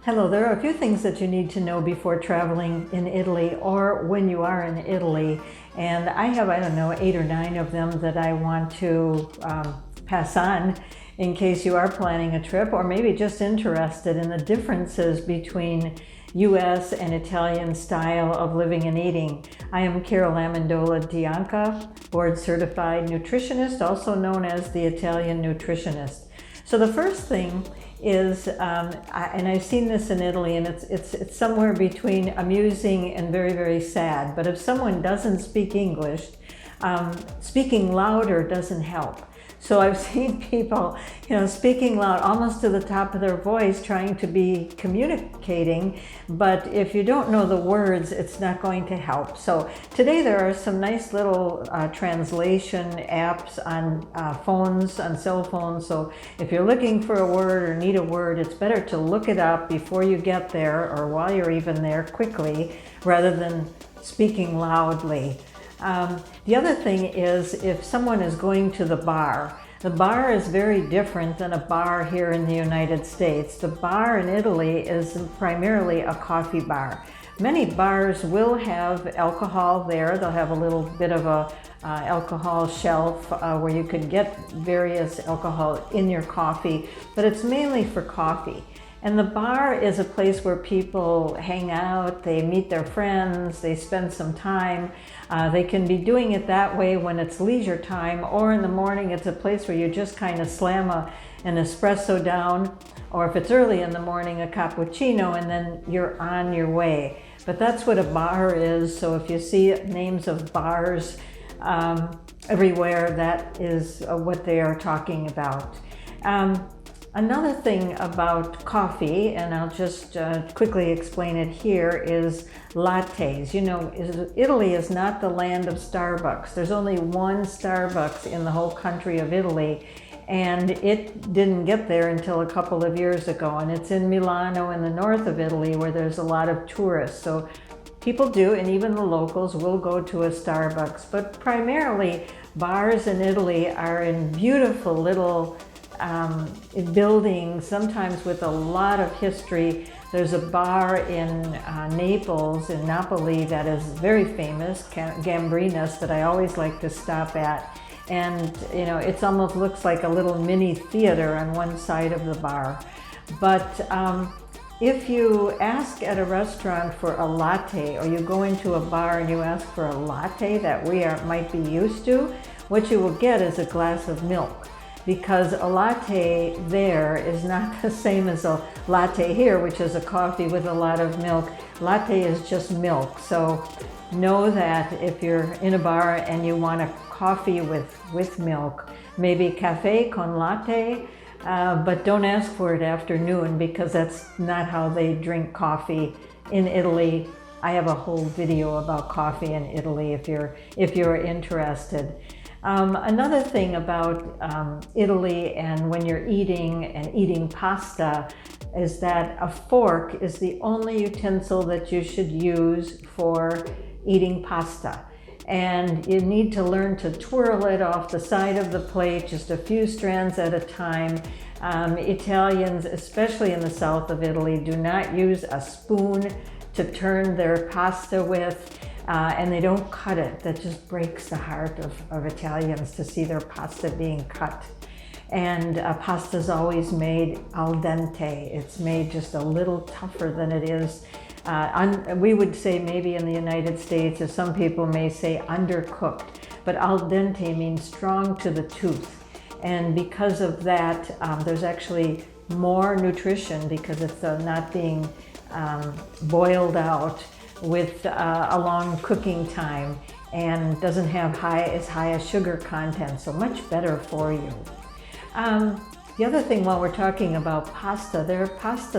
Hello, there are a few things that you need to know before traveling in Italy or when you are in Italy. And I have, I don't know, 8 or 9 of them that I want to pass on in case you are planning a trip or maybe just interested in the differences between US and Italian style of living and eating. I am Carol Amendola Dianca, board certified nutritionist, also known as the Italian nutritionist. So the first thing is, and I've seen this in Italy, and it's somewhere between amusing and very, very sad. But if someone doesn't speak English, speaking louder doesn't help. So I've seen people, speaking loud almost to the top of their voice, trying to be communicating, but if you don't know the words, it's not going to help. So today there are some nice little translation apps on phones, on cell phones. So if you're looking for a word or need a word, it's better to look it up before you get there or while you're even there quickly, rather than speaking loudly. The other thing is, if someone is going to the bar is very different than a bar here in the United States. The bar in Italy is primarily a coffee bar. Many bars will have alcohol there. They'll have a little bit of a alcohol shelf where you could get various alcohol in your coffee, but it's mainly for coffee. And the bar is a place where people hang out, they meet their friends, they spend some time. They can be doing it that way when it's leisure time, or in the morning it's a place where you just kind of slam an espresso down, or if it's early in the morning, a cappuccino, and then you're on your way. But that's what a bar is. So if you see names of bars everywhere, that is what they are talking about. Another thing about coffee, and I'll just quickly explain it here, is lattes. Italy is not the land of Starbucks. There's only one Starbucks in the whole country of Italy, and it didn't get there until a couple of years ago. And it's in Milano in the north of Italy, where there's a lot of tourists. So people do, and even the locals will go to a Starbucks. But primarily, bars in Italy are in beautiful little buildings, sometimes with a lot of history. There's a bar in Naples, in Napoli, that is very famous, Gambrinus, that I always like to stop at. And it almost looks like a little mini theater on one side of the bar. But if you ask at a restaurant for a latte, or you go into a bar and you ask for a latte that we might be used to, what you will get is a glass of milk. Because a latte there is not the same as a latte here, which is a coffee with a lot of milk. Latte is just milk. So know that if you're in a bar and you want a coffee with milk, maybe cafe con latte, but don't ask for it after noon, because that's not how they drink coffee in Italy. I have a whole video about coffee in Italy if you're interested. Another thing about Italy, and when you're eating pasta, is that a fork is the only utensil that you should use for eating pasta. And you need to learn to twirl it off the side of the plate, just a few strands at a time. Italians, especially in the south of Italy, do not use a spoon to turn their pasta with. And they don't cut it. That just breaks the heart of Italians to see their pasta being cut. And pasta is always made al dente. It's made just a little tougher than it is. We would say maybe in the United States, or some people may say undercooked, but al dente means strong to the tooth. And because of that, there's actually more nutrition, because it's not being boiled out with a long cooking time, and doesn't have as high a sugar content, so much better for you. The other thing, while we're talking about pasta,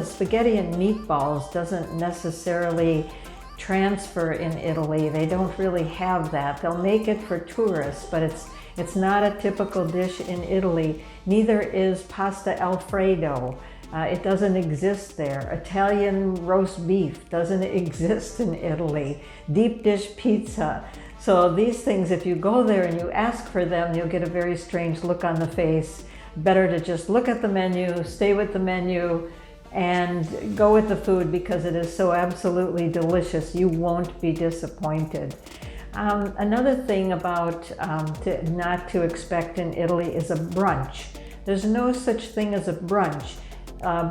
spaghetti and meatballs doesn't necessarily transfer in Italy. They don't really have that. They'll make it for tourists, but it's not a typical dish in Italy. Neither is pasta Alfredo. It doesn't exist there. Italian roast beef doesn't exist in Italy. Deep dish pizza. So these things, if you go there and you ask for them, you'll get a very strange look on the face. Better to just look at the menu, stay with the menu, and go with the food because it is so absolutely delicious. You won't be disappointed. Another thing about not to expect in Italy is a brunch. There's no such thing as a brunch.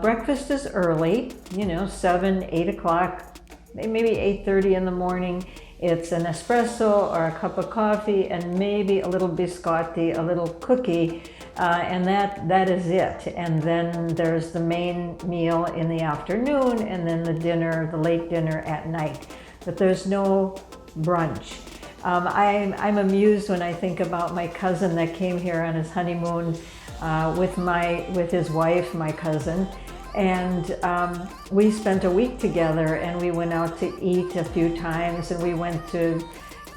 Breakfast is early, 7, 8 o'clock, maybe 8:30 in the morning. It's an espresso or a cup of coffee and maybe a little biscotti, a little cookie, and that is it. And then there's the main meal in the afternoon, and then the dinner, the late dinner at night. But there's no brunch. I'm amused when I think about my cousin that came here on his honeymoon with his wife, my cousin, and we spent a week together, and we went out to eat a few times, and we went to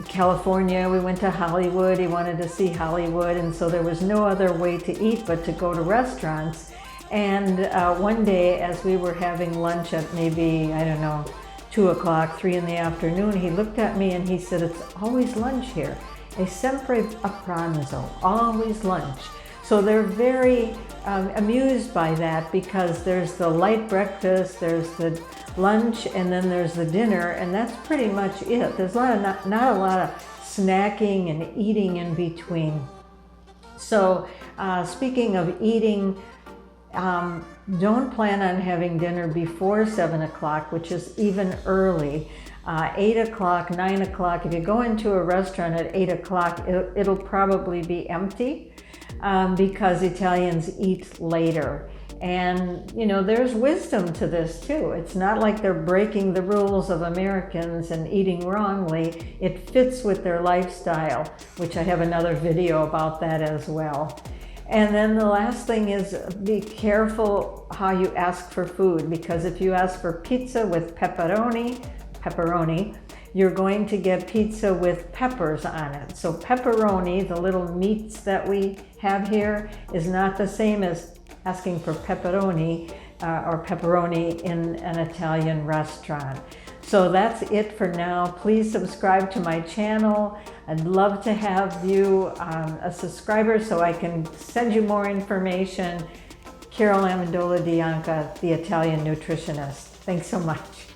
California, we went to Hollywood. He wanted to see Hollywood, and so there was no other way to eat but to go to restaurants. And one day, as we were having lunch at maybe, I don't know, 2 o'clock, 3 in the afternoon, he looked at me and he said, "It's always lunch here. È sempre a pranzo, always lunch." So they're very amused by that because there's the light breakfast, there's the lunch, and then there's the dinner, and that's pretty much it. There's not a lot of snacking and eating in between. So speaking of eating, don't plan on having dinner before 7 o'clock, which is even early. 8 o'clock, 9 o'clock, if you go into a restaurant at 8 o'clock, it'll probably be empty because Italians eat later. And, there's wisdom to this too. It's not like they're breaking the rules of Americans and eating wrongly. It fits with their lifestyle, which I have another video about that as well. And then the last thing is be careful how you ask for food, because if you ask for pizza with pepperoni, you're going to get pizza with peppers on it. So pepperoni, the little meats that we have here, is not the same as asking for pepperoni or pepperoni in an Italian restaurant. So that's it for now. Please subscribe to my channel. I'd love to have you a subscriber so I can send you more information. Carol Amendola Dianca, the Italian nutritionist. Thanks so much.